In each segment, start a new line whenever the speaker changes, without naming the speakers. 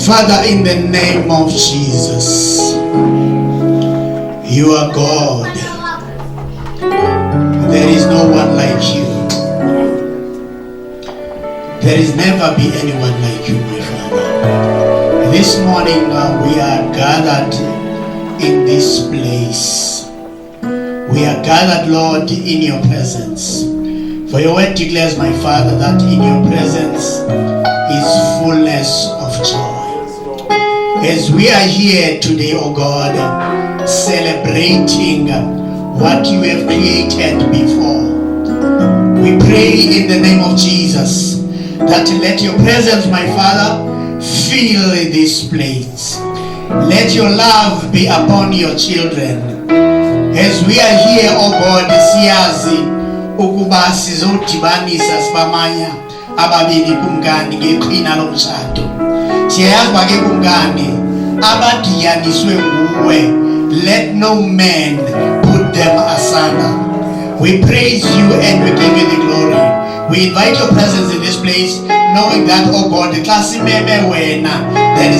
Father, in the name of Jesus, you are God. There is no one like you. There is never be anyone like you, my Father. This morning we are gathered in this place. We are gathered, Lord, in your presence. For your word declares, my Father, that in your presence is fullness of joy. As we are here today, O God, celebrating what you have created before, we pray in the name of Jesus that let your presence, my Father, fill this place. Let your love be upon your children. As we are here, O God, siyazi ukuba sizodibanisa sibamanya ababili kumngani ngeqhina lomshado. Siyazi bake kumngani abadiyaniswe nguwe. Let no man put them asunder. We praise you and we give you the glory. We invite your presence in this place, knowing that, oh God, there is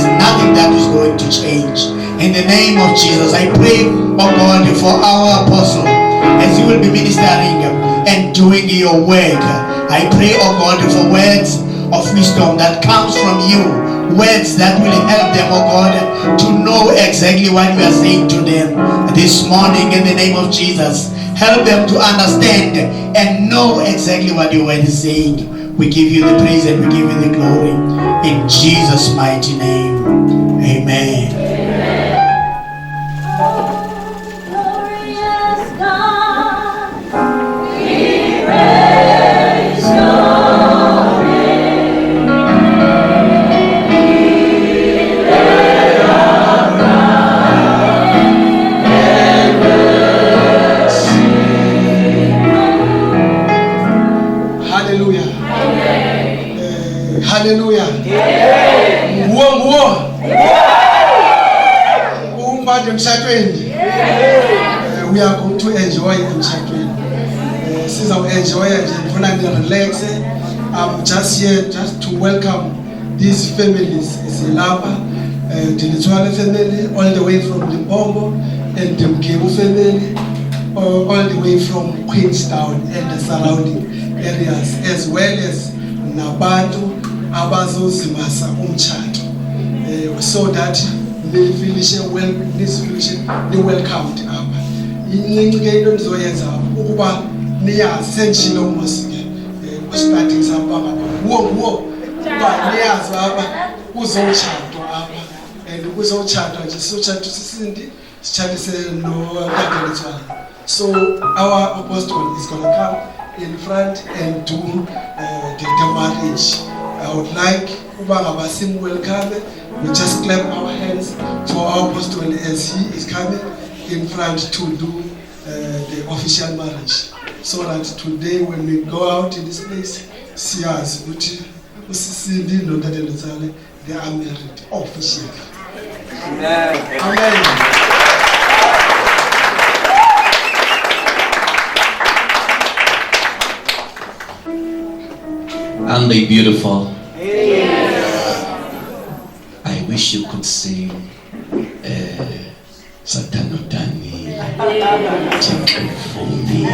nothing that is going to change. In the name of Jesus, I pray, oh God, for our apostle, as you will be ministering and doing your work. I pray, oh God, for words of wisdom that comes from you, words that will help them, oh God, to know exactly what you are saying to them this morning in the name of Jesus. Help them to understand and know exactly what your word is saying. We give you the praise and we give you the glory in Jesus' mighty name. Amen.
Hallelujah. We are going to enjoy emshadweni. Enjoy and relax. I'm just here just to welcome these families. Zilapa, Dilitwale family, all the way from Limpopo, and the Mkebu family, all the way from Queenstown and the surrounding areas, as well as Nabantu abazozimasa umtshato, so that they finish well, this finish they welcomed apha. Incinci ke into ndizoyenza ukuba niyazi mosike starting sapha wo ba niyazi apha kuzotshadwa apha, and kuzotshadwa nje sotshadwa sisindi sitshadise no kaDelitswana. So our apostle is going to come in front and do the marriage. I would like Uba welcome. We just clap our hands for our apostle as he is coming in front to do the official marriage. So that today when we go out in this place, see us, they are married officially. Amen. Amen.
Aren't they beautiful?
Yes.
I wish you could sing Satano Dani Chakufumi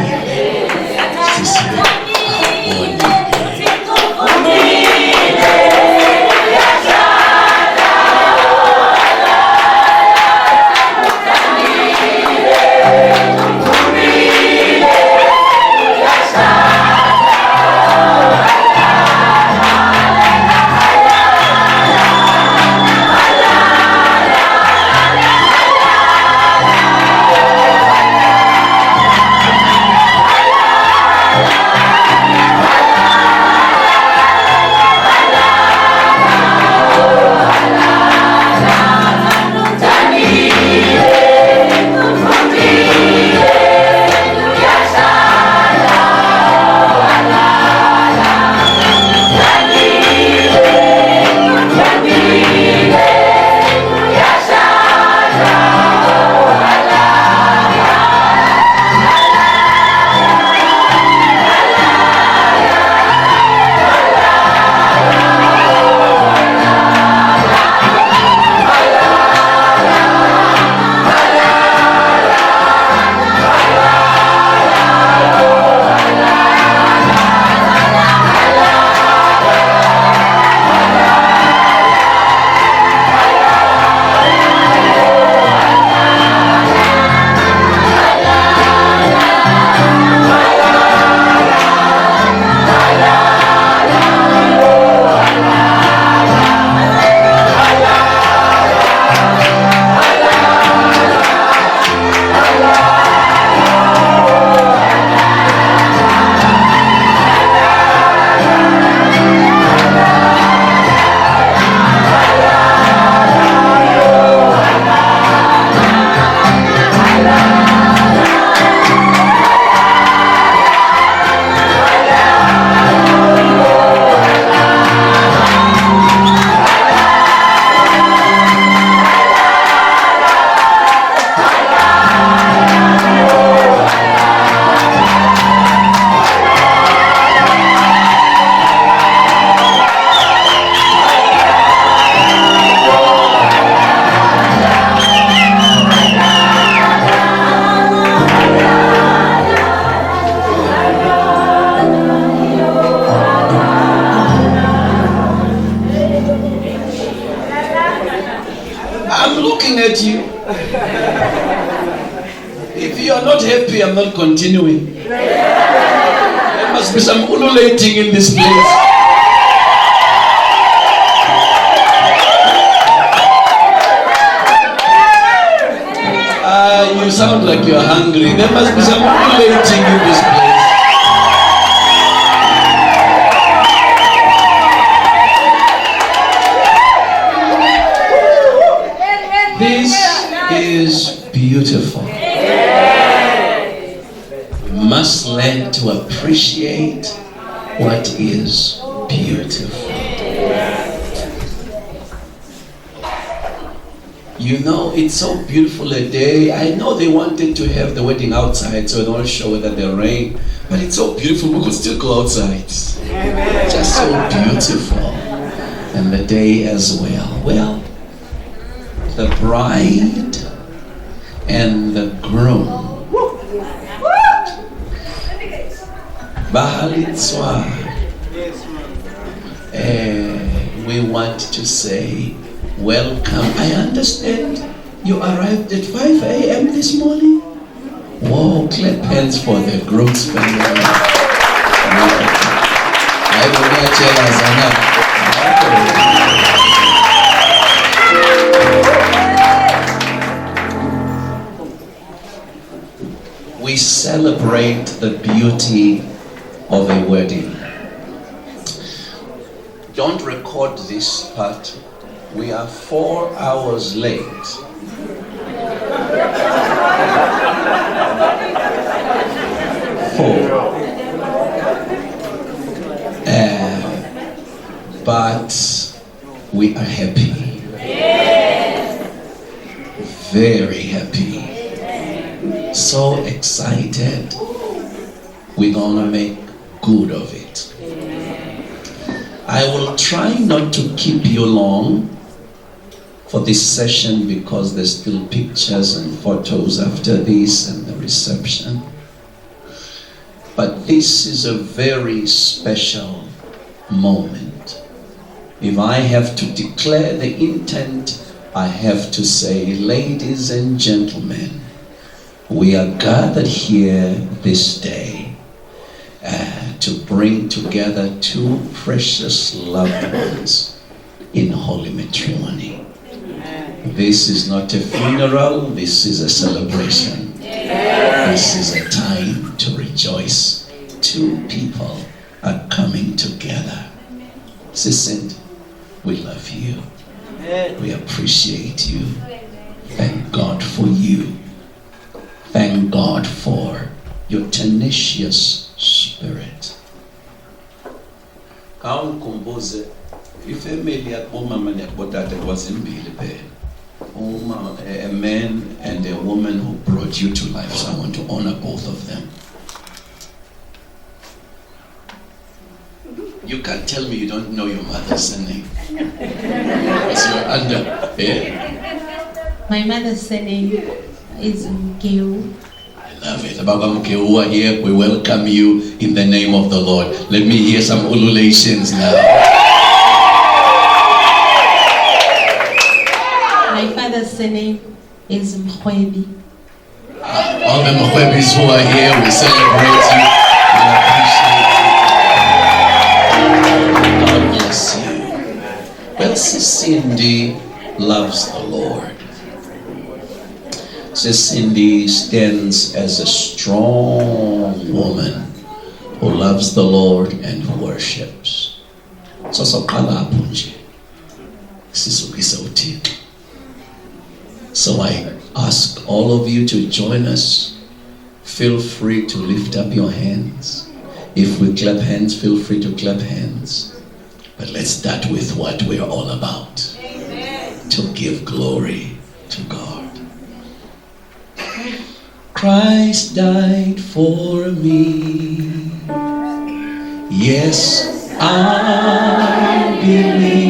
looking at you. If you are not happy, I'm not continuing. There must be some ululating in this place. You sound like you're hungry. There must be some ululating in this place. This is beautiful. We must learn to appreciate what is beautiful. You know, it's so beautiful a day. I know they wanted to have the wedding outside so it don't show that the rain, but it's so beautiful we could still go outside. Just so beautiful. And the day as well. Well, the bride and the groom. Bahalitswa. We want to say welcome. I understand you arrived at 5 a.m. this morning. Whoa, clap hands for the groom's family. We celebrate the beauty of a wedding. Don't record this part. We are 4 hours late. But we are happy. Very happy. So excited. We're gonna make good of it. I will try not to keep you long for this session because there's still pictures and photos after this and the reception. But this is a very special moment. If I have to declare the intent, I have to say, ladies and gentlemen, we are gathered here this day to bring together two precious loved ones in holy matrimony. This is not a funeral, this is a celebration. This is a time to rejoice. Two people are coming together. Sister, we love you. We appreciate you. Thank God for you. Thank God for your tenacious spirit. Kaunkumbuze ifamily yakubomama yakubotata kwazimbili phela. A man and a woman who brought you to life, so I want to honor both of them. You can't tell me you don't know your mother's surname. What's your under?
My mother's surname is Mkeu.
I love it. Baba Mkeu are here. We welcome you in the name of the Lord. Let me hear some ululations now.
My father's surname is Mkhwebi.
All the Mkhwebis who are here, we celebrate you. We appreciate you. God bless you. Well, Sis Cindy loves the Lord. Sis Cindy stands as a strong woman who loves the Lord and who worships. So I ask all of you to join us. Feel free to lift up your hands. If we clap hands, feel free to clap hands. But let's start with what we're all about. Amen. To give glory to God. Christ died for me. Yes, I believe.